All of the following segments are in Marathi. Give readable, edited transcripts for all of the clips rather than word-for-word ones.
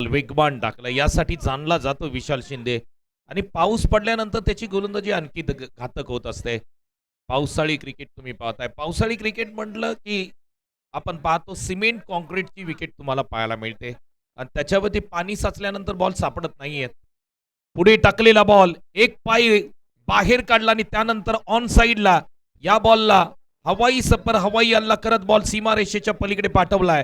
वेगवान टाकलं, यासाठी जाणला जातो विशाल शिंदे. आणि पाऊस पडल्यानंतर त्याची गोलंदाजी आणखी घातक होत असते. पावसाळी क्रिकेट तुम्ही पाहताय. पावसाळी क्रिकेट म्हटलं की आपण पाहतो सिमेंट काँक्रीटची विकेट तुम्हाला पाहायला मिळते आणि त्याच्यावरती पाणी साचल्यानंतर बॉल सापडत नाहीयेत. पुढे टाकलेला बॉल एक पाय बाहेर काढला आणि त्यानंतर ऑन साइडला या बॉलला हवाई हल्ला करत बॉल सीमारेषेच्या पलीकडे पाठवलाय.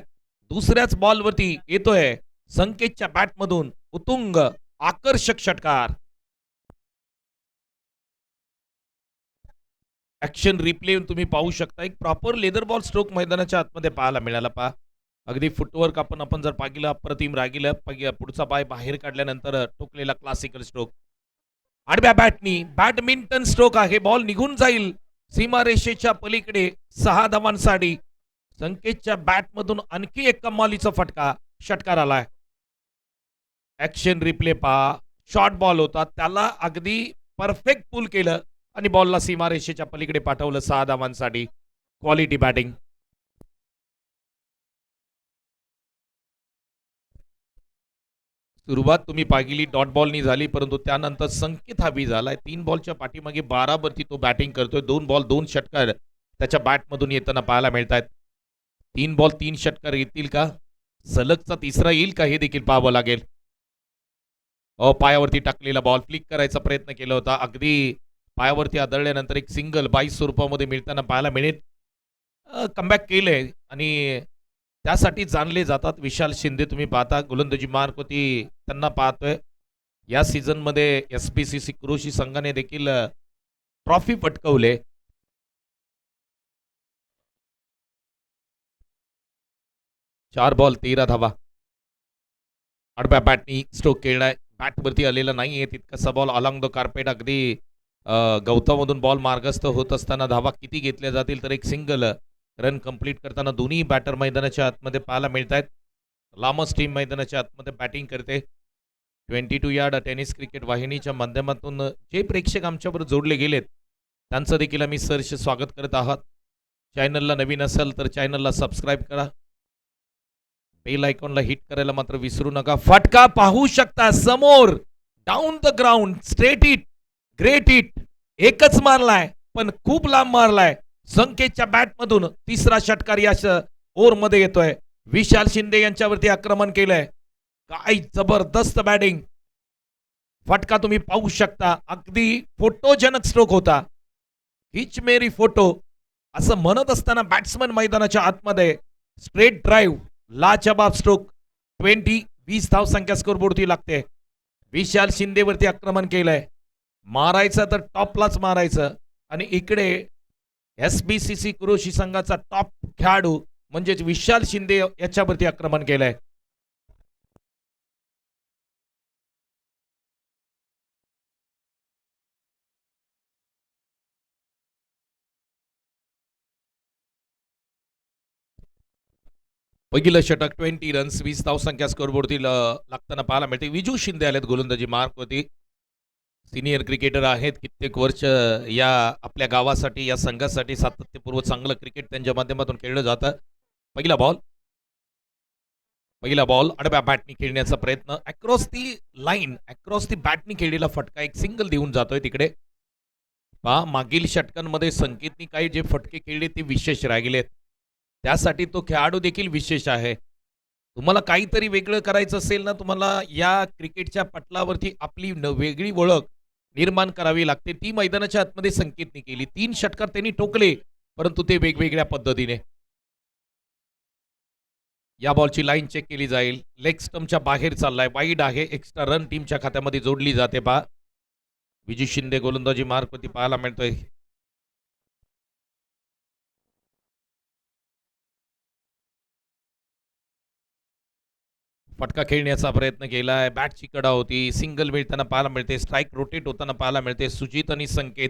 दुसऱ्याच बॉलवरती येतोय संकेतच्या बॅटमधून उतुंग आकर्षक षटकार. ऍक्शन रिप्ले तुम्ही पाहू शकता. एक प्रॉपर लेदर बॉल स्ट्रोक मैदानाच्या आतमध्ये पाहायला मिळाला. पहा अगदी फुटवर्क आपण जर पाहिलं अप्रतिम रागिलं. पुढचा पाय बाहेर काढल्यानंतर टोकलेला क्लासिकल स्ट्रोक. आडव्या बॅटनी बॅडमिंटन स्ट्रोक आहे. बॉल निघून जाईल सीमारेषेच्या पलीकडे 6 धावांसाठी. संकेतच्या बॅटमधून आणखी एक कमालीचा षटकार आलाय. ऍक्शन रिप्ले पहा. शॉर्ट बॉल होता, त्याला अगदी परफेक्ट पुल केलं आणि बॉलला सीमारेषेच्या पलीकडे पाठवलं 6 धावांसाठी. Quality batting. सुरुवात तुम्ही पाहिली डॉट बॉलनी झाली, परंतु त्यानंतर संकेत हवी झालाय. 3 बॉलच्या पाठीमागे 12 वरती तो बॅटिंग करतोय. 2 बॉल 2 षटकार त्याच्या बॅटमधून येताना पाहायला मिळत आहेत. 3 बॉल 3 षटकार येतील का? सलगचा तिसरा येईल का हे देखील पाहावं लागेल. पायावरती टाकलेला बॉल फ्लिक करायचा प्रयत्न केला होता. अगदी पायावरती आदळल्यानंतर एक सिंगल 22 स्वरूपामध्ये मिळताना पाहायला मिळेल. कमबॅक केलंय आणि त्यासाठी जाणले जातात विशाल शिंदे. तुम्ही पाहता गोलंदाजी मार्क होती त्यांना पाहतोय. या सीझनमध्ये SBCC कृषी संघाने देखील ट्रॉफी पटकवले. चार बॉल 13 धावा. आडव्या बॅटनी स्ट्रोक केलाय. बॅटवरती आलेला नाहीये तितकासा बॉल अलॉंग द कार्पेट. अगदी गवतामधून बॉल मार्गस्थ होत असताना धावा किती घेतल्या जातील तर एक सिंगल रन कंप्लीट करताना दोन्ही बॅटर मैदानाच्या आतमध्ये पाहायला मिळत आहेत. लामस टीम मैदानाच्या आतमध्ये बॅटिंग करते. 22 यार्ड टेनिस क्रिकेट वाहिनीच्या माध्यमातून जे प्रेक्षक आमच्याबरोबर जोडले गेलेत त्यांचं देखील आम्ही सहर्ष स्वागत करत आहात. चॅनलला नवीन असेल तर चॅनलला सबस्क्राईब करा. बेल आयकॉनला हिट करायला मात्र विसरू नका. फटका पाहू शकता समोर. Down the ground straight hit, great hit. एकच मारलाय पण खूप लांब मारलाय. संकेतच्या बॅटमधून तिसरा षटकार या ओव्हरमध्ये येतोय. विशाल शिंदे यांच्यावरती आक्रमण केलंय. काय जबरदस्त बॅटिंग. फटका तुम्ही पाहू शकता. अगदी फोटोजनक स्ट्रोक होता. हिच मेरी फोटो असं म्हणत असताना बॅट्समन मैदानाच्या आतमध्ये स्ट्रेट ड्राईव्ह लाजवाब स्ट्रोक. 20 धाव संख्या स्कोरबोर्डती लागते. विशाल शिंदेवरती आक्रमण केलंय. मारायचं तर टॉपलाच मारायचं आणि इकडे SBCC कृषी संघाचा टॉप खेळाडू म्हणजेच विशाल शिंदे याच्यावरती आक्रमण केलंय. पहिलं षटक 20 रन्स 20 धाव संख्या स्कोरबोर्डती लागताना पाहायला मिळते. विजू शिंदे आलेत गोलंदाजी मार्क होती. सिनियर क्रिकेटर आहेत. कित्येक वर्ष या आपल्या गावासाठी या संघासाठी सातत्यपूर्व चांगलं क्रिकेट त्यांच्या माध्यमातून खेळलं जातं. पहिला बॉल आडव्या बॅटनी खेळण्याचा प्रयत्न. Across the line across the बॅटनी खेळलेला फटका एक सिंगल देऊन जातोय तिकडे. पहा मागील षटकांमध्ये संकेतनी काही जे फटके खेळले ते विशेष राहिलेत. त्यासाठी तो खेळाडू देखील विशेष आहे. तुम्हाला काहीतरी वेगळं करायचं असेल ना, तुम्हाला या क्रिकेटच्या पटलावरती आपली वेगळी ओळख निर्माण करावी लागते. ती मैदानाच्या आतमध्ये संकेतने केली. 3 षटकार त्यांनी ठोकले परंतु ते वेगवेगळ्या पद्धतीने. या बॉलची लाईन चेक केली जाईल. लेग स्टंपच्या बाहेर चाललाय. वाईड आहे. एक्स्ट्रा रन टीमच्या खात्यामध्ये जोडली जाते. पहा विजय शिंदे गोलंदाजी मार्कवरती पाहायला मिळतोय. फटका खेळण्याचा प्रयत्न केलाय. बॅटची कडा होती. सिंगल मिळताना पाहायला मिळते. स्ट्राईक रोटेट होताना पाहायला मिळते. सुजित आणि संकेत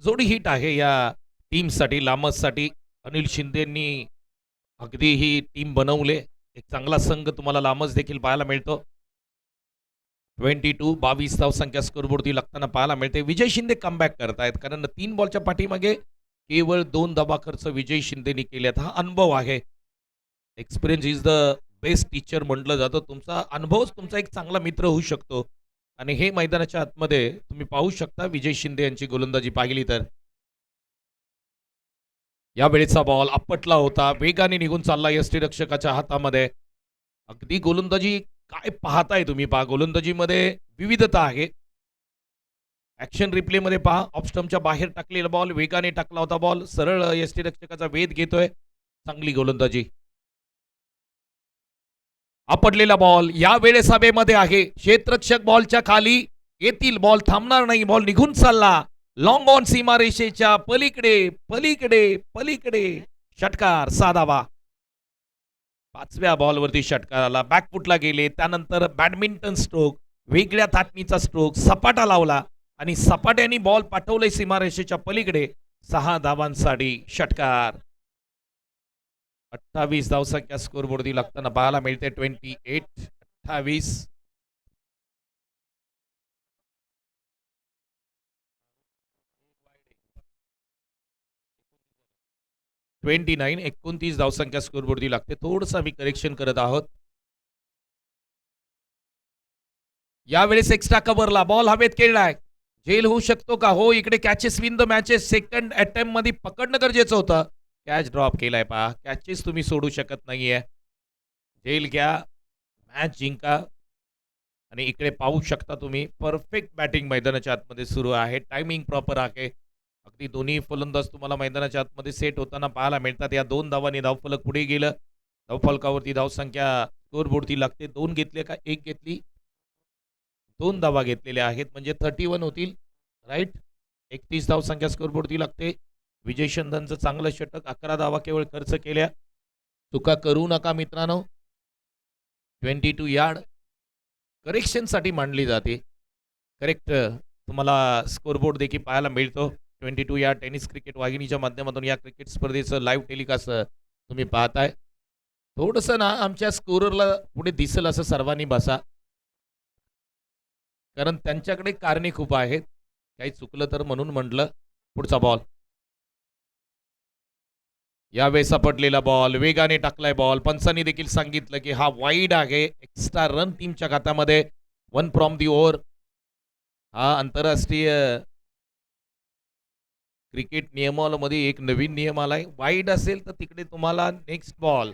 जोडी हिट आहे या टीमसाठी लामससाठी. अनिल शिंदेंनी अगदी ही टीम बनवले. एक चांगला संघ तुम्हाला लामस देखील पाहायला मिळतो. 22 धाव संख्या स्कोरबोर्डती लागताना पाहायला मिळते. विजय शिंदे कमबॅक करतायत कारण 3 बॉलच्या पाठीमागे केवळ 2 धावा खर्च विजय शिंदेनी केल्यात. हा अनुभव आहे. Experience is the best teacher म्हटलं जातं. तुमचा अनुभवच तुमचा एक चांगला मित्र होऊ शकतो. आणि हे मैदानाच्या आतमध्ये तुम्ही पाहू शकता विजय शिंदे यांची गोलंदाजी पाहिली तर. या वेळेचा बॉल आपटला होता. वेगाने निघून चालला यष्टीरक्षकाच्या हातामध्ये. अगदी गोलंदाजी काय पाहताय तुम्ही पहा गोलंदाजीमध्ये विविधता आहे. ॲक्शन रिप्लेमध्ये पहा ऑफ स्टंपच्या बाहेर टाकलेला बॉल वेगाने टाकला होता बॉल सरळ यष्टीरक्षकाचा वेध घेतोय. चांगली गोलंदाजी. आपटलेला बॉल या वेळेस हवेमध्ये आहे. क्षेत्ररक्षक बॉलच्या खाली येतील. बॉल थांबणार नाही. बॉल निघून चालला. लॉंग ऑन सीमारेषेच्या पलीकडे पलीकडे पलीकडे षटकार साधावा. 5व्या बॉलवरती षटकार आला. बॅकफुटला गेले. त्यानंतर बॅडमिंटन स्ट्रोक वेगळ्या थाटणीचा स्ट्रोक सपाटा लावला आणि सपाट्याने बॉल पाठवले सीमारेषेच्या पलीकडे. 6 धावांसाठी षटकार. 28 धावसंख्या स्कोरबोर्डती लागताना पाहायला मिळते. 28. 29 धावसंख्या स्कोरबोर्डती लागते. थोडंसं आम्ही करेक्शन करत आहोत. यावेळेस एक्स्ट्रा कव्हरला बॉल हवेत खेळलाय. झेल होऊ शकतो का? हो. इकडे catches win the matches second attempt मध्ये पकडणं गरजेचं होतं. कॅच ड्रॉप केलाय पहा. कॅचेस तुम्ही सोडू शकत नाहीये. झेल घ्या. मॅच जिंका. आणि इकडे पाहू शकता तुम्ही परफेक्ट बॅटिंग मैदानाच्या आतमध्ये सुरू आहे. टायमिंग प्रॉपर आहे. अगदी दोन्ही फलंदाज तुम्हाला मैदानाच्या आतमध्ये सेट होताना पाहायला मिळतात. या 2 धावांनी धावफलक पुढे गेलं. धावफलकावरती धावसंख्या स्कोरबोर्डती लागते. 2 घेतले का 1 घेतली? 2 धावा घेतलेल्या आहेत म्हणजे 31 होतील. राईट. 31 धावसंख्या स्कोरबोर्डती लागते. विजय शंदनचं चांगलं षटक. 11 धावा केवळ खर्च केल्या. चुका करू नका मित्रांनो. 22 यार्ड करेक्शनसाठी मांडली जाते. करेक्ट तुम्हाला स्कोरबोर्ड देखील पाहायला मिळतो. 22 या टेनिस क्रिकेट वाहिनीच्या माध्यमातून या क्रिकेट स्पर्धेचं लाईव्ह टेलिकास्ट तुम्ही पाहताय. थोडंसं ना आमच्या स्कोररला पुढे दिसेल असं सर्वांनी बसा. कारण त्यांच्याकडे कारणे खूप आहेत. काही चुकलं तर म्हणून म्हटलं. पुढचा बॉल. यावेळेस सापडलेला बॉल वेगाने टाकलाय बॉल. पंचांनी देखील सांगितलं की हा वाईड आहे. एक्स्ट्रा रन टीमच्या खात्यामध्ये. 1 फ्रॉम दी ओव्हर. हा आंतरराष्ट्रीय क्रिकेट नियमावलीमध्ये एक नवीन नियम आलाय. वाईड असेल तर तिकडे तुम्हाला नेक्स्ट बॉल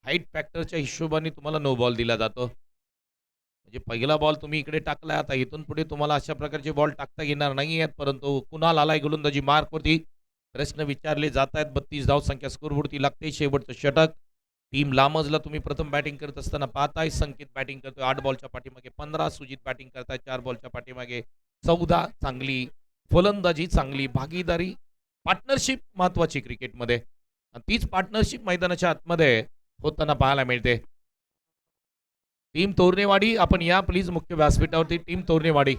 हाईट फॅक्टरच्या हिशोबाने तुम्हाला नो बॉल दिला जातो. म्हणजे पहिला बॉल तुम्ही इकडे टाकलाय. आता इथून पुढे तुम्हाला अशा प्रकारचे बॉल टाकता येणार नाही आहेत. परंतु कुणाल आलाय गोलंदाजी मार्कवरती. प्रश्न विचारले जात आहेत. 32 धावसंख्या स्कोरवरती लागते. शेवटचं षटक. टीम लामजला तुम्ही प्रथम बॅटिंग करत असताना पाहताय. संकेत बॅटिंग करतोय 8 बॉलच्या पाठीमागे 15. सुजित बॅटिंग करताय 4 बॉलच्या पाठीमागे 14. चांगली फलंदाजी चांगली भागीदारी पार्टनरशिप महत्वाची क्रिकेटमध्ये. तीच पार्टनरशिप मैदानाच्या आतमध्ये होताना पाहायला मिळते. टीम तोरणेवाडी आपण या प्लीज मुख्य व्यासपीठावरती. टीम तोरणेवाडी.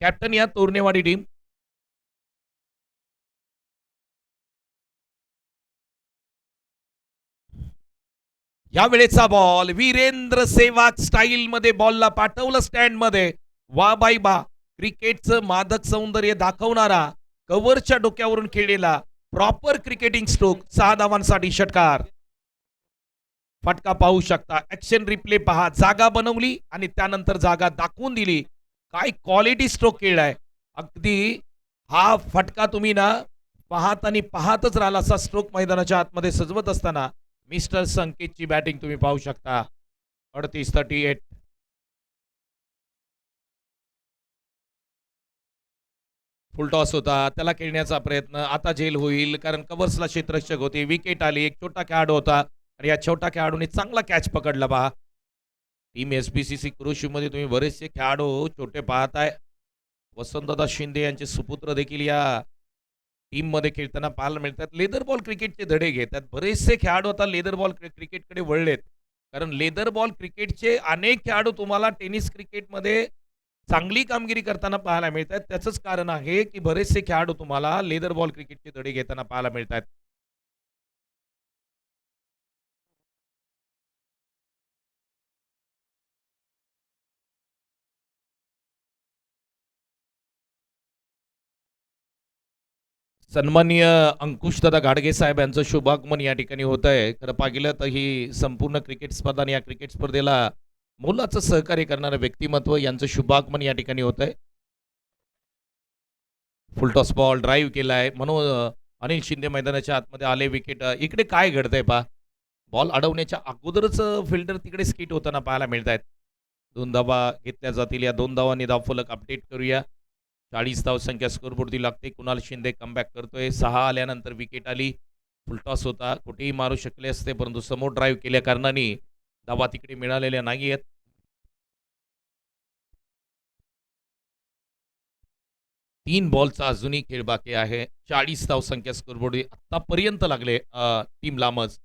कॅप्टन या तोरणेवाडी टीम. या वेळेचा बॉल वीरेंद्र सेहवाग स्टाईल मध्ये बॉलला पाठवलं स्टँड मध्ये. वा बाई बा. क्रिकेटचं मादक सौंदर्य दाखवणारा कव्हरच्या डोक्यावरून खेळलेला प्रॉपर क्रिकेटिंग स्ट्रोक. 6 धावांसाठी षटकार. फटका पाहू शकता. ऍक्शन रिप्ले पहा. जागा बनवली आणि त्यानंतर जागा दाखवून दिली. काय क्वालिटी स्ट्रोक खेळलाय. अगदी हा फटका तुम्ही ना पाहत आणि पाहतच राहिला असा स्ट्रोक मैदानाच्या आतमध्ये सजवत असताना मिस्टर संकेतची बॅटिंग तुम्ही पाहू शकता. 38. फुल टॉस होता. त्याला खेळण्याचा प्रयत्न. आता झेल होईल कारण कव्हर्सला क्षेत्ररक्षक होते. विकेट आली. एक छोटा खेळाडू होता आणि या छोट्या खेळाडूने चांगला कॅच पकडला पहा. टीम एसबीसीसी मध्ये तुम्ही बरेचसे खेळाडू छोटे पाहताय. वसंतदादा शिंदे यांचे सुपुत्र देखील या टीम मध्ये खेळताना पाहायला मिळतात. लेदर बॉल क्रिकेटचे धडे घेतात. बरेचसे खेळाडू आता लेदर बॉल क्रिकेटकडे वळलेत. कारण लेदर बॉल क्रिकेटचे अनेक खेळाडू तुम्हाला टेनिस क्रिकेटमध्ये चांगली कामगिरी करताना पाहायला मिळतात. त्याचंच कारण आहे की बरेचसे खेळाडू तुम्हाला लेदर बॉल क्रिकेटचे धडे घेताना पाहायला मिळतात. सन्माननीय अंकुशदादा घाडगे साहेब यांचं शुभागमन या ठिकाणी होत आहे. खरं पाहिलं तर ही संपूर्ण क्रिकेट स्पर्धा आणि या क्रिकेट स्पर्धेला मोलाचं सहकार्य करणारं व्यक्तिमत्व यांचं शुभागमन या ठिकाणी होत आहे. फुलटॉस बॉल ड्राईव्ह केलाय म्हणून अनिल शिंदे मैदानाच्या आतमध्ये आले. विकेट इकडे काय घडतंय पा, बॉल अडवण्याच्या अगोदरच फिल्डर तिकडे स्किट होताना पाहायला मिळत आहेत. 2 धावा घेतल्या जातील. या 2 धावांनी धावफलक अपडेट करूया. 40 धावसंख्या स्कोरबोर्डती लागते. कुणाल शिंदे कमबॅक करतोय. 6 आल्यानंतर विकेट आली. फुलटॉस होता, कुठेही मारू शकले असते परंतु समोर ड्राईव्ह केल्या कारणाने धावा तिकडे मिळालेल्या नाही आहेत. 3 बॉलचा अजूनही खेळ बाकी आहे. 40 धावसंख्या स्कोरबोर्ड आतापर्यंत लागले टीम लांबच.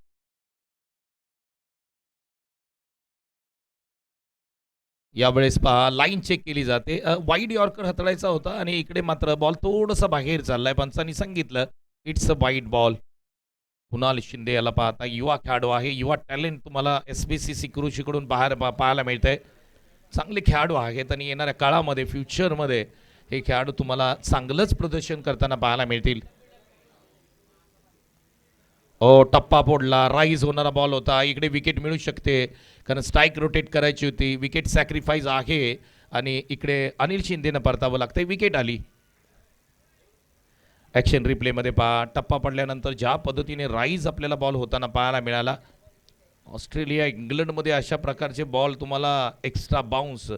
यावेळेस पहा लाईन चेक केली जाते. वाईड यॉर्कर हाताळायचा होता आणि इकडे मात्र बॉल थोडासा बाहेर चाललाय. पंचांनी सांगितलं it's a wide ball. Kunal Shinde याला पाहता युवा खेळाडू आहे. युवा टॅलेंट तुम्हाला SBCC कृषीकडून पाहायला मिळतंय. चांगले खेळाडू आहेत आणि येणाऱ्या काळामध्ये फ्युचरमध्ये हे खेळाडू तुम्हाला चांगलंच प्रदर्शन करताना पाहायला मिळतील. टप्पा फोडला. राईज होणारा बॉल होता. इकडे विकेट मिळू शकते कारण स्ट्राईक रोटेट करायची होती. विकेट सॅक्रिफाईस आहे आणि इकडे अनिल शिंदेनं परतावं लागतंय. विकेट आली. ॲक्शन रिप्लेमध्ये पहा, टप्पा पडल्यानंतर ज्या पद्धतीने राईज आपल्याला बॉल होताना पाहायला मिळाला. ऑस्ट्रेलिया इंग्लंडमध्ये अशा प्रकारचे बॉल तुम्हाला एक्स्ट्रा बाउन्स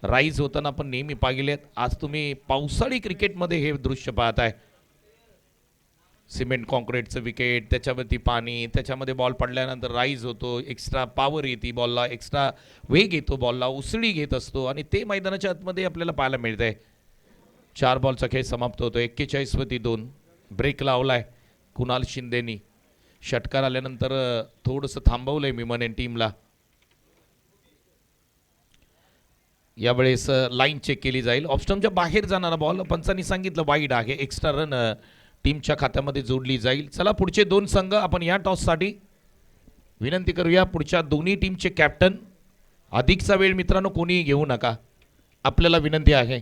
राईज होताना पण नेहमी पाहिलेत. आज तुम्ही पावसाळी क्रिकेटमध्ये हे दृश्य पाहताय. सिमेंट कॉन्क्रीटचं विकेट, त्याच्यावरती पाणी, त्याच्यामध्ये बॉल पडल्यानंतर राईज होतो. एक्स्ट्रा पॉवर येते बॉलला, एक्स्ट्रा वेग येतो बॉलला, उसळी घेत असतो आणि ते मैदानाच्या आतमध्ये आपल्याला पाहायला मिळत आहे. 4 बॉलचा खेळ समाप्त होतो. 41-2 ब्रेक लावलाय कुणाल शिंदेनी. षटकार आल्यानंतर थोडंसं थांबवलंय मी म्हणेन टीमला. यावेळेस लाईन चेक केली जाईल. ऑफस्टमच्या बाहेर जाणारा बॉल पंचांनी सांगितलं वाईड आहे. एक्स्ट्रा रन टीमच्या खात्यामध्ये जोडली जाईल. चला पुढचे 2 संघ आपण या टॉससाठी विनंती करूया. पुढच्या दोन्ही टीमचे कॅप्टन. अधिकचा वेळ मित्रांनो कोणीही घेऊ नका, आपल्याला विनंती आहे.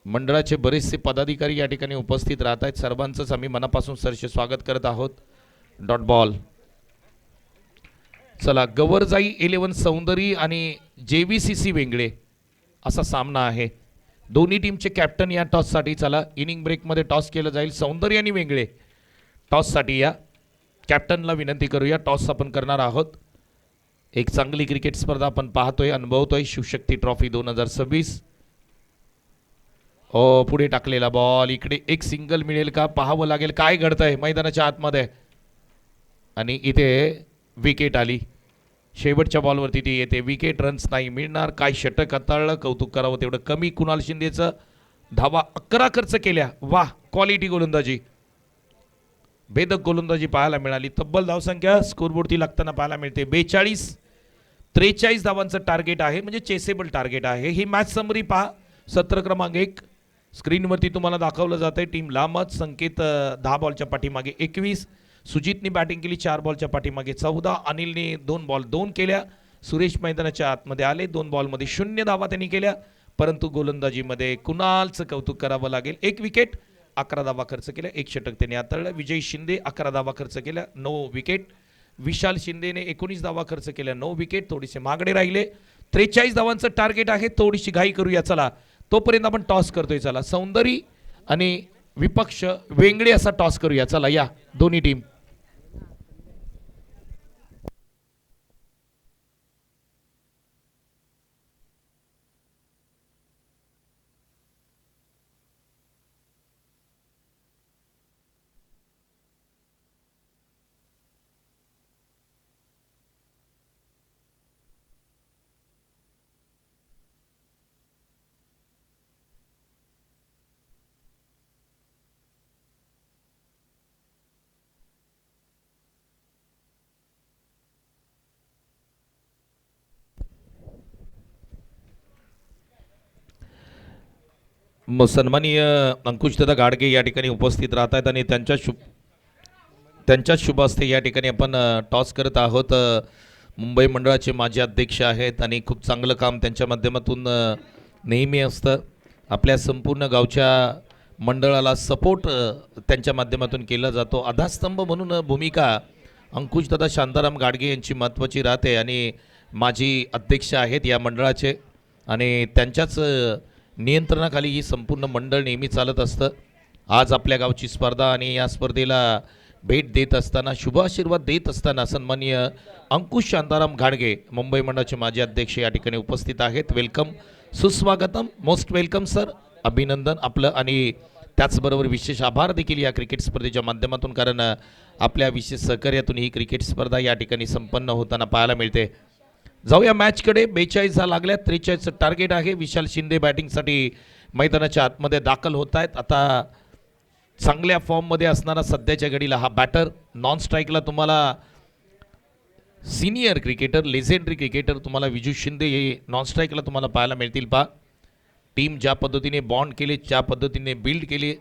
मंडळाचे बरेचसे पदाधिकारी या ठिकाणी उपस्थित राहत आहेत. सर्वांचंच आम्ही मनापासून सरसे स्वागत करत आहोत. Dot ball. चला गवरजाई 11 सौंदरी आणि JVCC वेंगळे असा सामना आहे. दोन्ही टीमचे कॅप्टन या टॉससाठी. चला इनिंग ब्रेकमध्ये टॉस केलं जाईल. सौंदर्य आणि वेंगळे टॉससाठी या. कॅप्टनला विनंती करूया. टॉस आपण करणार आहोत. एक चांगली क्रिकेट स्पर्धा आपण पाहतोय, अनुभवतोय. शिवशक्ती ट्रॉफी 2026. पुढे टाकलेला बॉल. इकडे एक सिंगल मिळेल का पाहावं लागेल काय घडतंय मैदानाच्या आतमध्ये. आणि इथे विकेट आली. शेवटच्या बॉलवरती ती येते. विकेट, रन्स नाही मिळणार. काय षटक हाताळलं, कौतुक करावं तेवढं कमी. कुणाल शिंदेचं. धावा 11 खर्च केल्या. वाह, क्वालिटी गोलंदाजी, भेदक गोलंदाजी पाहायला मिळाली. तब्बल धावसंख्या स्कोरबोर्डती लागताना पाहायला मिळते. 43 धावांचं टार्गेट आहे, म्हणजे चेसेबल टार्गेट आहे. ही मॅच समरी पहा. सत्र क्रमांक 1 स्क्रीनवरती तुम्हाला दाखवलं जात आहे. टीम लांबच. संकेत 10 बॉलच्या पाठीमागे 21. सुजितनी बॅटिंग केली 4 बॉलच्या पाठीमागे 14. अनिलने 2 बॉल 2 केल्या. सुरेश मैदानाच्या आतमध्ये आले. 2 बॉलमध्ये 0 धावा त्यांनी केल्या. परंतु गोलंदाजीमध्ये कुणालचं कौतुक करावं लागेल. 1 विकेट, 11 धावा खर्च केल्या. 1 षटक त्यांनी हाताळलं. विजय शिंदे 11 धावा खर्च केल्या, 9 विकेट. विशाल शिंदेने 19 धावा खर्च केल्या, 9 विकेट. थोडेसे मागडे राहिले. 43 धावांचं टार्गेट आहे. थोडीशी घाई करूया. चला तोपर्यंत आपण टॉस करतोय. चला सौंदर्य आणि विपक्ष वेंगळे असा टॉस करूया. चला या दोन्ही टीम. सन्माननीय अंकुशदादा गाडगे या ठिकाणी उपस्थित राहत आहेत आणि त्यांच्या शुभ हस्ते या ठिकाणी आपण टॉस करत आहोत. मुंबई मंडळाचे माजी अध्यक्ष आहेत आणि खूप चांगलं काम त्यांच्या माध्यमातून नेहमी असतं. आपल्या संपूर्ण गावच्या मंडळाला सपोर्ट त्यांच्या माध्यमातून केला जातो. आधारस्तंभ म्हणून भूमिका अंकुशदादा शांताराम गाडगे यांची महत्त्वाची राहते आणि माजी अध्यक्ष आहेत या मंडळाचे आणि त्यांच्याच नियंत्रणाखाली ही संपूर्ण मंडळ नेहमी चालत असतं. आज आपल्या गावची स्पर्धा आणि या स्पर्धेला भेट देत असताना शुभ आशीर्वाद देत असताना सन्माननीय अंकुश शांताराम घाडगे मुंबई मंडळाचे माजी अध्यक्ष या ठिकाणी उपस्थित आहेत. वेलकम, सुस्वागतम, मोस्ट वेलकम सर, अभिनंदन आपलं आणि त्याचबरोबर विशेष आभार देखील या क्रिकेट स्पर्धेच्या माध्यमातून, कारण आपल्या विशेष सहकार्यातून ही क्रिकेट स्पर्धा या ठिकाणी संपन्न होताना पाहायला मिळते. जाऊया मॅचकडे. 42 लागल्यात, 43 टार्गेट आहे. विशाल शिंदे बॅटिंगसाठी मैदानाच्या आतमध्ये दाखल होत आहेत. आता चांगल्या फॉर्ममध्ये असणारा सध्याच्या घडीला हा बॅटर. नॉन स्ट्राईकला तुम्हाला सिनियर क्रिकेटर, लेजेंडरी क्रिकेटर तुम्हाला विजू शिंदे हे नॉन स्ट्राईकला तुम्हाला पाहायला मिळतील. टीम ज्या पद्धतीने बॉन्ड केले, ज्या पद्धतीने बिल्ड केले,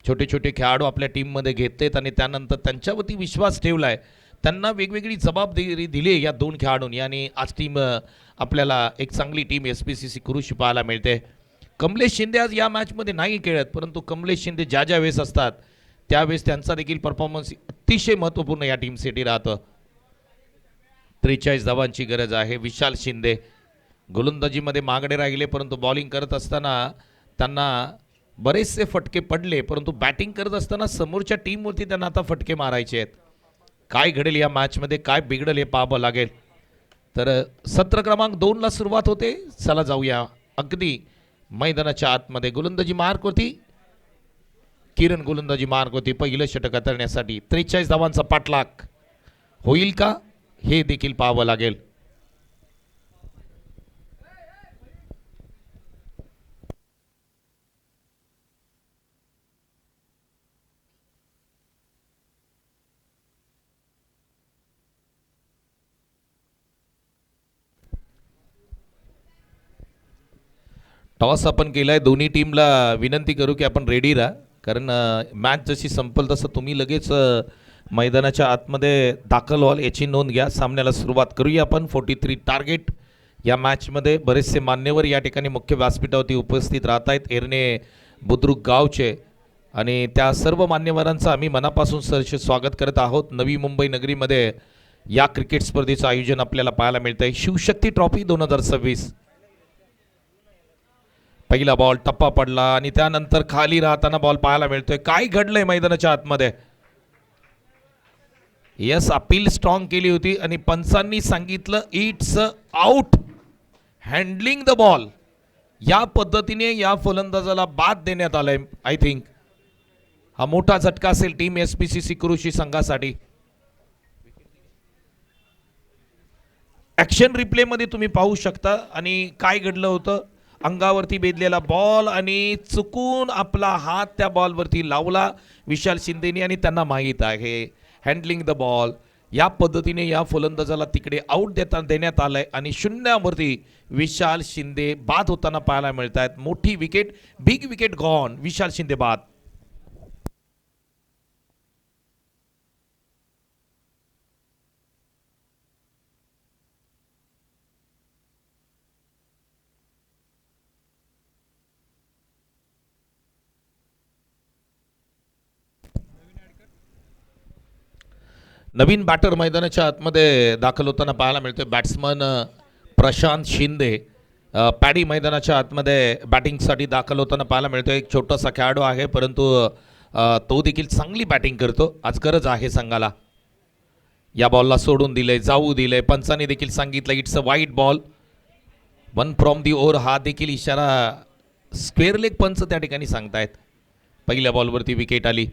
छोटे छोटे खेळाडू आपल्या टीममध्ये घेतलेत आणि त्यानंतर त्यांच्यावरती विश्वास ठेवला आहे, त्यांना वेगवेगळी जबाबदारी दिली या दोन खेळाडूंनी आणि आज टीम आपल्याला एक चांगली टीम SPCC कुरुशी पाहायला मिळते. कमलेश शिंदे आज या मॅचमध्ये नाही खेळत, परंतु कमलेश शिंदे ज्या ज्या वेळेस असतात त्यावेळेस त्यांचा देखील परफॉर्मन्स अतिशय महत्त्वपूर्ण या टीमसाठी राहतं. 43 धावांची गरज आहे. विशाल शिंदे गोलंदाजीमध्ये मागडे राहिले, परंतु बॉलिंग करत असताना त्यांना बरेचसे फटके पडले, परंतु बॅटिंग करत असताना समोरच्या टीमवरती त्यांना आता फटके मारायचे आहेत. काय घडेल या मॅचमध्ये, काय बिघडेल हे पाहावं लागेल. तर सत्र क्रमांक 2ला सुरुवात होते. चला जाऊया अगदी मैदानाच्या आतमध्ये. गोलंदाजी मार्कवरती किरण, गोलंदाजी मार्कवरती पहिलं षटक करण्यासाठी 43 धावांचा पाठलाग होईल का हे देखील पाहावं लागेल. टॉस आपण केलाय. दोन्ही टीमला विनंती करू की आपण रेडी राहा, कारण मॅच जशी संपल तसं तुम्ही लगेच मैदानाच्या आतमध्ये दाखल व्हाल याची नोंद घ्या. सामन्याला सुरुवात करूया आपण. 43 टार्गेट या मॅचमध्ये. बरेचसे मान्यवर या ठिकाणी मुख्य व्यासपीठावरती उपस्थित राहत आहेत, एरणे बुद्रुक गावचे, आणि त्या सर्व मान्यवरांचं आम्ही मनापासून सहर्ष स्वागत करत आहोत. नवी मुंबई नगरीमध्ये या क्रिकेट स्पर्धेचं आयोजन आपल्याला पाहायला मिळतं आहे. शिवशक्ती ट्रॉफी 2026. पहिला बॉल टप्पा पडला आणि त्यानंतर खाली राहताना बॉल पाहायला मिळतोय. काय घडलंय मैदानाच्या आतमध्ये? यस, अपील स्ट्रॉंग केली होती आणि पंचांनी सांगितलं it's out, handling the ball. या पद्धतीने या फलंदाजाला बाद देण्यात आलाय. आय थिंक हा मोठा झटका असेल टीम SPCC कुरुशी संघासाठी. ऍक्शन रिप्ले मध्ये तुम्ही पाहू शकता. आणि काय घडलं होतं, अंगावरती बेदलेला बॉल आणि चुकून आपला हात त्या बॉलवरती लावला विशाल शिंदेनी आणि त्यांना माहीत आहे हँडलिंग द बॉल. या पद्धतीने या फलंदाजाला तिकडे आउट देण्यात आलंय आणि शून्यावरती विशाल शिंदे बाद होताना पाहायला मिळत आहेत. मोठी विकेट, बिग विकेट गॉन. विशाल शिंदे बाद. नवीन बॅटर मैदानाच्या आतमध्ये दाखल होताना पाहायला मिळतोय. बॅट्समन प्रशांत शिंदे पॅडी मैदानाच्या आतमध्ये बॅटिंगसाठी दाखल होताना पाहायला मिळतोय. एक छोटासा खेळाडू आहे, परंतु तो देखील चांगली बॅटिंग करतो. आज गरज आहे संघाला. या बॉलला सोडून दिलंय, जाऊ दिलंय. पंचांनी देखील सांगितलं इट्स अ वाईट ball, one from the over. हा देखील इशारा स्क्वेअर लेग पंच त्या ठिकाणी सांगतायत. पहिल्या बॉलवरती विकेट आली.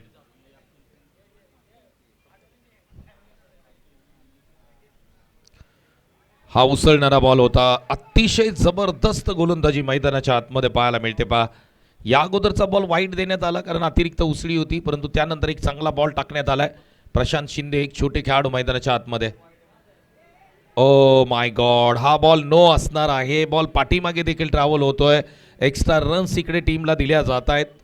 हा उसळणारा बॉल होता. अतिशय जबरदस्त गोलंदाजी मैदानाच्या आतमध्ये पाहायला मिळते. या अगोदरचा बॉल वाईट देण्यात आला कारण अतिरिक्त उसळी होती, परंतु त्यानंतर एक चांगला बॉल टाकण्यात आलाय. प्रशांत शिंदे एक छोटे खेळाडू मैदानाच्या आतमध्ये. ओ माय गॉड, हा बॉल नो असणार आहे. बॉल पाठीमागे देखील ट्रॅव्हल होतोय. एक्स्ट्रा रन्स इकडे टीमला दिल्या जात आहेत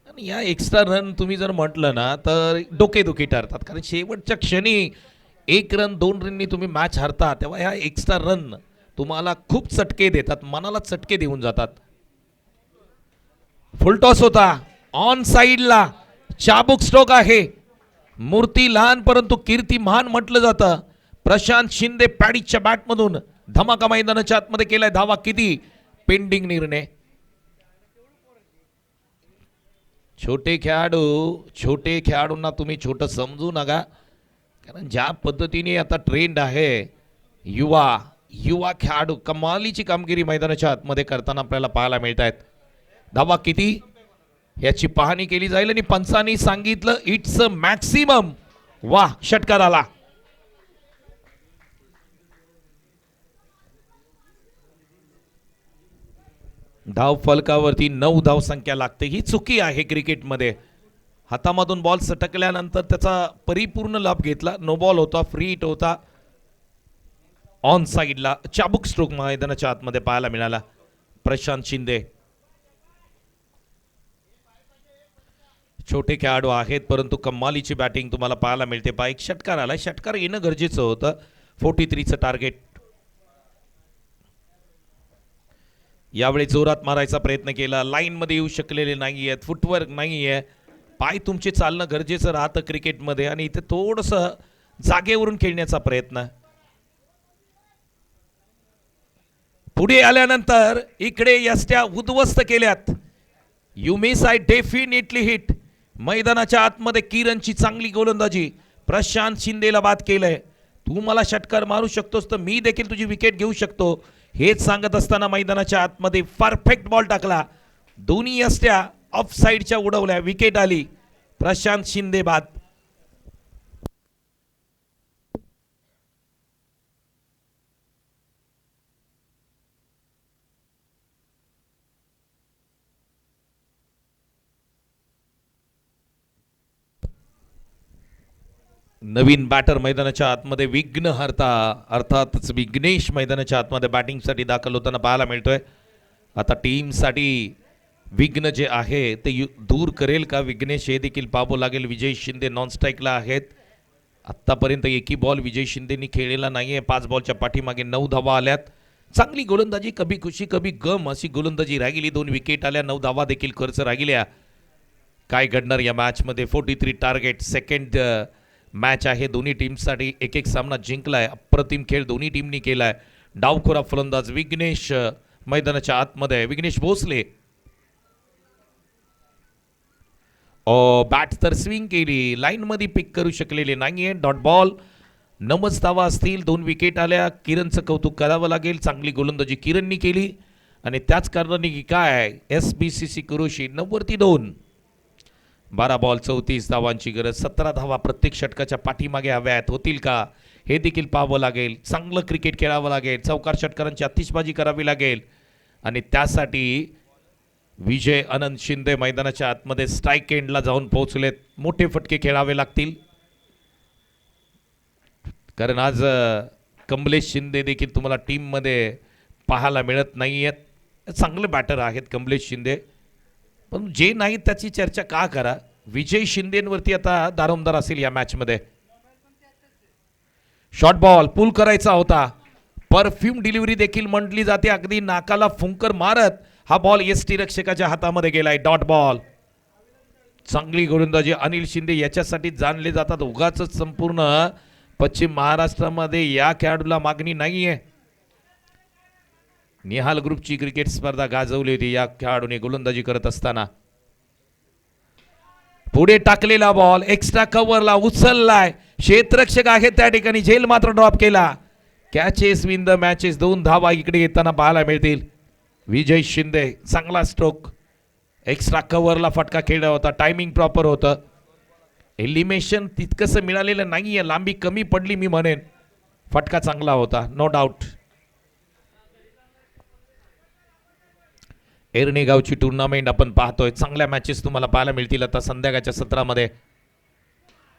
आणि या एक्स्ट्रा रन तुम्ही जर म्हटलं ना तर डोकेदुखी ठरतात, कारण शेवटच्या क्षणी 1 रन 2 रननी तुम्ही मॅच हरता तेव्हा ह्या एक्स्ट्रा रन तुम्हाला खूप चटके देतात, मनाला चटके देऊन जातात. फुल टॉस होता. ऑन साइडला चाबुक स्ट्रोक आहे. मूर्ती लहान परंतु कीर्ती महान म्हटलं जातं. प्रशांत शिंदे पॅडिसच्या बॅटमधून धमाका मैदानाच्या आतमध्ये केलाय. धावा किती? पेंडिंग निर्णय. छोटे खेळाडूंना तुम्ही छोटं समजू नका, कारण ज्या पद्धतीने आता ट्रेंड आहे युवा खेळाडू कमालीची कामगिरी मैदानाच्या आतमध्ये करताना आपल्याला पाहायला मिळत आहेत. धावा किती याची पाहणी केली जाईल आणि पंचांनी सांगितलं इट्स अ मॅक्सिमम. वाह, षटकार आला. धाव फलकावरती 9 धाव संख्या लागते. ही चुकी आहे क्रिकेटमध्ये. हातामधून बॉल सटकल्यानंतर त्याचा परिपूर्ण लाभ घेतला. नो बॉल होता, फ्री हिट होता. ऑन साइडला चाबुक स्ट्रोक मैदानाच्या आतमध्ये पाहायला मिळाला. प्रशांत शिंदे छोटे खेळाडू आहेत परंतु कमालीची बॅटिंग तुम्हाला पाहायला मिळते. एक षटकार आलाय. षटकार येणं गरजेचं होतं. 43चं टार्गेट. यावेळी जोरात मारायचा प्रयत्न केला. लाईन मध्ये येऊ शकलेले नाहीयेत. फुटवर्क नाहीये. पाय तुमचे चालणं गरजेचं राहतं क्रिकेटमध्ये आणि इथे थोडंसं जागेवरून खेळण्याचा प्रयत्न. पुढे आल्यानंतर इकडे यष्ट्या उद्ध्वस्त केल्यात. You miss I definitely hit. मैदानाच्या आतमध्ये किरणची चांगली गोलंदाजी. प्रशांत शिंदेला बाद केलंय. तू मला षटकार मारू शकतोस तर मी देखील तुझी विकेट घेऊ शकतो. हेच सांगत असताना मैदानाच्या आतमध्ये परफेक्ट बॉल टाकला. दोन्ही यष्ट्या ऑफ साइडच्या उडवल्या. विकेट आली. प्रशांत शिंदे बाद. नवीन बॅटर मैदानाच्या आतमध्ये विघ्नहर्ता अर्थातच विघ्नेश मैदानाच्या आतमध्ये बॅटिंगसाठी दाखल होताना पाहायला मिळतोय. आता टीमसाठी विघ्न जे आहे ते दूर करेल का विघ्नेश हे देखील पाहावं लागेल. विजय शिंदे नॉन स्ट्राईकला आहेत. आत्तापर्यंत एकही बॉल विजय शिंदेनी खेळलेला नाहीये. 5 बॉलच्या पाठीमागे 9 धावा आल्यात. चांगली गोलंदाजी, कभी खुशी कभी गम अशी गोलंदाजी राहिली. 2 विकेट आल्या. 9 धावा देखील खर्च राहिल्या. काय घडणार या मॅचमध्ये? 43 टार्गेट. सेकंड मॅच आहे. दोन्ही टीमसाठी एक सामना जिंकलाय. अप्रतिम खेळ दोन्ही टीमनी केलाय. डावखोरा फलंदाज विघ्नेश मैदानाच्या आतमध्ये. विघ्नेश भोसले बॅट तर स्विंग केली. लाईन मध्ये पिक करू शकलेले नाहीये. Dot ball. 9 धावा असतील. 2 विकेट आल्या. किरणचं कौतुक करावं लागेल. चांगली गोलंदाजी किरणनी केली आणि त्याच कारणाने काय SBCC कुरुशी 9/2. 12 बॉल 34 धावांची गरज. 17 धावा प्रत्येक षटकाच्या पाठीमागे हव्यात. होतील का हे देखील पाहावं लागेल. चांगलं क्रिकेट खेळावं लागेल. चौकार षटकारांची आतिषबाजी करावी लागेल आणि त्यासाठी विजय आनंद शिंदे मैदानाच्या आतमध्ये स्ट्राईक एंडला जाऊन पोहोचलेत. मोठे फटके खेळावे लागतील कारण आज कमलेश शिंदे देखील तुम्हाला टीममध्ये पाहायला मिळत नाहीयेत. चांगले बॅटर आहेत कमलेश शिंदे, पण जे नाही त्याची चर्चा का करा. विजय शिंदेवरती आता दारोमदार असेल या मॅचमध्ये. शॉर्ट बॉल पुल करायचा होता. परफ्यूम डिलिव्हरी देखील म्हटली जाते. अगदी नाकाला फुंकर मारत हा बॉल ST रक्षकाच्या हातामध्ये गेलाय. Dot ball. चांगली गोलंदाजी अनिल शिंदे याच्यासाठी जाणले जातात. उगाच संपूर्ण पश्चिम महाराष्ट्रामध्ये या खेळाडूला मागणी नाहीये. निहाल ग्रुपची क्रिकेट स्पर्धा गाजवली होती या खेळाडूने गोलंदाजी करत असताना. पुढे टाकलेला बॉल एक्स्ट्रा कव्हरला उचललाय. क्षेत्ररक्षक आहे त्या ठिकाणी. झेल मात्र ड्रॉप केला. Catches win the matches. 2 धावा इकडे येताना पाहायला मिळतील. विजय शिंदे चांगला स्ट्रोक. एक्स्ट्रा कव्हरला फटका खेळला होता. टायमिंग प्रॉपर होतं. एलिमिनेशन तितकंसं मिळालेलं नाहीये. लांबी कमी पडली मी म्हणेन. फटका चांगला होता नो डाऊट. एरणी गावची टुर्नामेंट आपण पाहतोय. चांगल्या मॅचेस तुम्हाला पाहायला मिळतील आता संध्याकाळच्या सत्रामध्ये.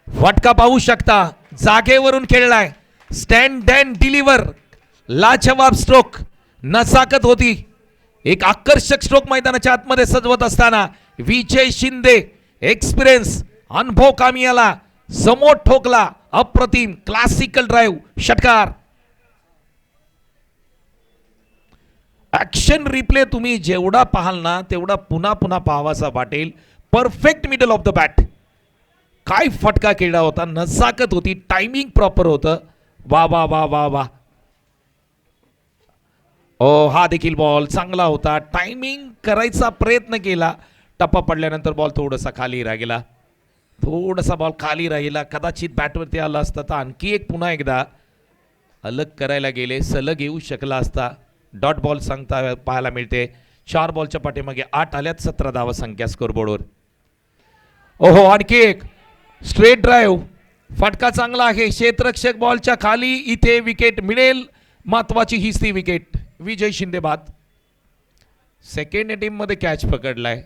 फटका पाहू शकता. जागेवरून खेळलाय. Stand and deliver. लाजवाब स्ट्रोक. नसाकत होती. एक आकर्षक स्ट्रोक मैदानाच्या आतमध्ये सजवत असताना विजय शिंदे एक्सपिरियन्स अनुभव कामी आला. समोर ठोकला. अप्रतिम क्लासिकल ड्राईव्ह. षटकार. ऍक्शन रिप्ले तुम्ही जेवढा पाहाल ना तेवढा पुन्हा पुन्हा पाहावासा वाटेल. Perfect middle of the bat. काय फटका खेळला होता, नजाकत होती, टायमिंग प्रॉपर होतं. वा वा वा वा वा. ओ हा देखील बॉल चांगला होता, टायमिंग करायचा प्रयत्न केला, टप्पा पडल्यानंतर बॉल थोडासा खाली राहिला, थोडासा बॉल खाली राहिला. कदाचित बॅटवरती आला असता तर आणखी एक पुन्हा एकदा अलग करायला गेले, सलग येऊ शकला असता. डॉट बॉल सांगता पाहायला मिळते. 4 बॉलच्या पाठीमागे 8 आल्यात, 17 धावा संख्या स्कोरबोर्डवर. ओहो आणखी एक स्ट्रेट ड्राईव्ह, फटका चांगला आहे, क्षेत्ररक्षक बॉलच्या खाली, इथे विकेट मिळेल. महत्वाची हीच ती विकेट. विजय शिंदे बाद. सेकंड टीम मध्ये कॅच पकडलाय,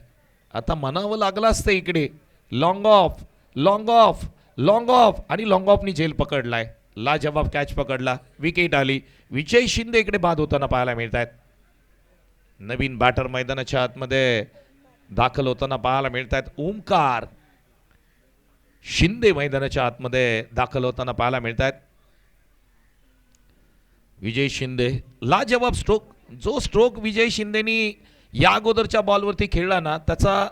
आता म्हणावं लागलं असतं इकडे long of long of long of, आणि लॉंग ऑफनी झेल पकडलाय. लाजवाब कॅच पकडला, विकेट आली. विजय शिंदे इकडे बाद होताना पाहायला मिळत आहेत. नवीन बॅटर मैदानाच्या आतमध्ये दाखल होताना पाहायला मिळत आहेत. ओमकार शिंदे मैदानाच्या आतमध्ये दाखल होताना पाहायला मिळत आहेत. विजय शिंदे लाजवाब स्ट्रोक. जो स्ट्रोक विजय शिंदेनी या अगोदरच्या बॉलवरती खेळला ना, त्याचा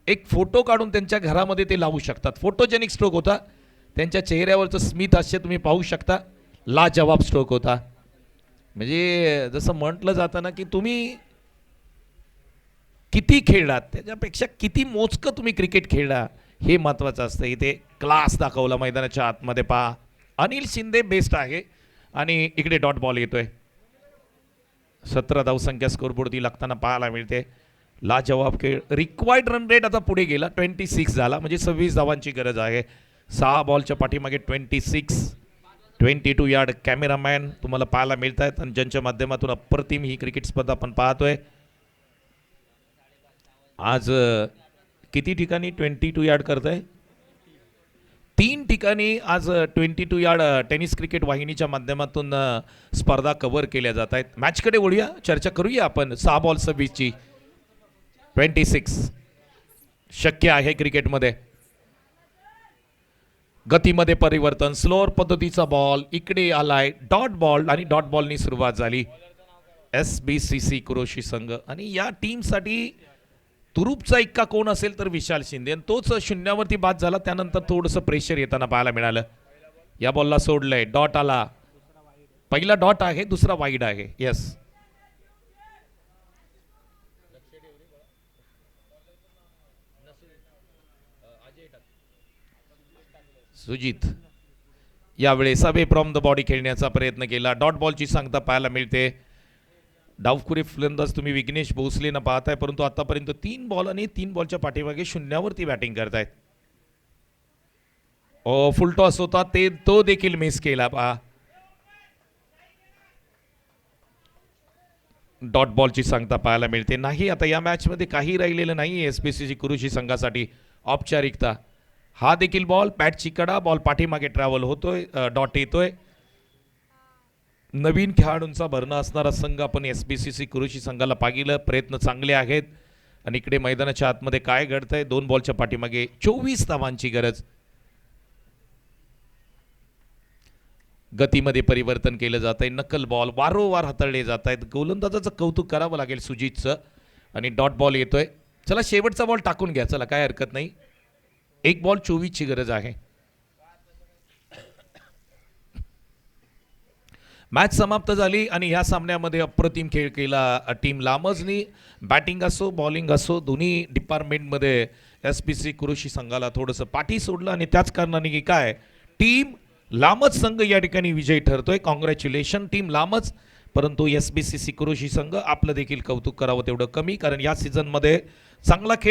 एक फोटो काढून त्यांच्या घरामध्ये ते लावू शकतात. फोटोजेनिक स्ट्रोक होता, त्यांच्या चेहऱ्यावरचं स्मित हास्य तुम्ही पाहू शकता. लाजवाब स्ट्रोक होता. म्हणजे जसं म्हटलं जातं ना की तुम्ही किती खेळलात त्याच्यापेक्षा किती मोजकं तुम्ही क्रिकेट खेळला हे महत्त्वाचं असतं. इथे क्लास दाखवला मैदानाच्या आतमध्ये. पहा अनिल शिंदे बेस्ट आहे, आणि इकडे डॉट बॉल येतोय. 17 धावसंख्या स्कोरबोर्डती लागताना पाहायला मिळते. लाजवाब खेळ. रिक्वायर्ड रन रेट आता पुढे गेला, 26 झाला, म्हणजे 26 धावांची गरज आहे. 6 बॉलच्या पाठीमागे 26, 22 यार्ड. कॅमेरामॅन तुम्हाला पाहायला मिळत आहेत, आणि ज्यांच्या माध्यमातून अप्रतिम ही क्रिकेट स्पर्धा आपण पाहतोय. आज किती ठिकाणी 22 यार्ड करत आहे? 3 ठिकाणी आज 22 यार्ड टेनिस क्रिकेट वाहिनीच्या माध्यमातून स्पर्धा कव्हर केल्या जात आहेत. मॅचकडे वळूया, चर्चा करूया आपण. 6 बॉल 26ची 26 शक्य आहे क्रिकेटमध्ये. गतीमध्ये परिवर्तन, स्लोअर पद्धतीचा बॉल इकडे आलाय. डॉट बॉल, आणि डॉट बॉलनी सुरुवात झाली. SBCC कुरोशी संघ, आणि या टीमसाठी तुरुपचा इक्का कोण असेल तर विशाल शिंदे, आणि तोच शून्यावरती बाद झाला. त्यानंतर थोडंसं प्रेशर येताना पाहायला मिळालं. या बॉलला सोडलंय, डॉट आला. पहिला डॉट आहे, दुसरा वाईड आहे. येस, सुजित यावेळेस अवे फ्रॉम द बॉडी खेळण्याचा प्रयत्न केला. डॉट बॉलची सांगता पाहायला मिळते. डावखुरी फलंदाज तुम्ही विघ्नेश भोसले ना पाहताय, परंतु आतापर्यंत 3 बॉल आणि 3 बॉलच्या पाठीमागे शून्यावरती बॅटिंग करतायत. फुल टॉस होता, ते तो देखील मिस केला. पहा डॉट बॉलची सांगता पाहायला मिळते. नाही, आता या मॅचमध्ये काही राहिलेलं नाही SBCC कुरुशी संघासाठी. औपचारिकता. हा देखील बॉल, पॅटची कडा, बॉल पाठीमागे ट्रॅव्हल होतोय, डॉट येतोय. नवीन खेळाडूंचा भरणा असणारा संघ आपण SBCC कुरुशी संघाला पाहिलं. प्रयत्न चांगले आहेत, आणि इकडे मैदानाच्या आतमध्ये काय घडतंय? 2 बॉलच्या पाठीमागे 24 धावांची गरज. गतीमध्ये परिवर्तन केलं जात आहे. नकल बॉल वारंवार हाताळले जात आहेत. गोलंदाजाचं कौतुक करावं लागेल सुजितचं. आणि डॉट बॉल येतोय. चला शेवटचा बॉल टाकून घ्या, चला काय हरकत नाही. 1 बॉल 24ची गरज आहे. मॅच समाप्त झाली, आणि ह्या सामन्यामध्ये अप्रतिम खेळ केला टीम लामजनी. बॅटिंग असो बॉलिंग असो, दोन्ही डिपार्टमेंटमध्ये SBCC कुरुशी संघाला थोडंसं पाठी सोडलं, आणि त्याच कारणाने की काय टीम लामज संघ या ठिकाणी विजयी ठरतोय. Congratulation team लामज. परंतु SBCC कुरुशी संघ आपलं देखील कौतुक करावं तेवढं कमी, कारण या सीझनमध्ये चांगला खेळ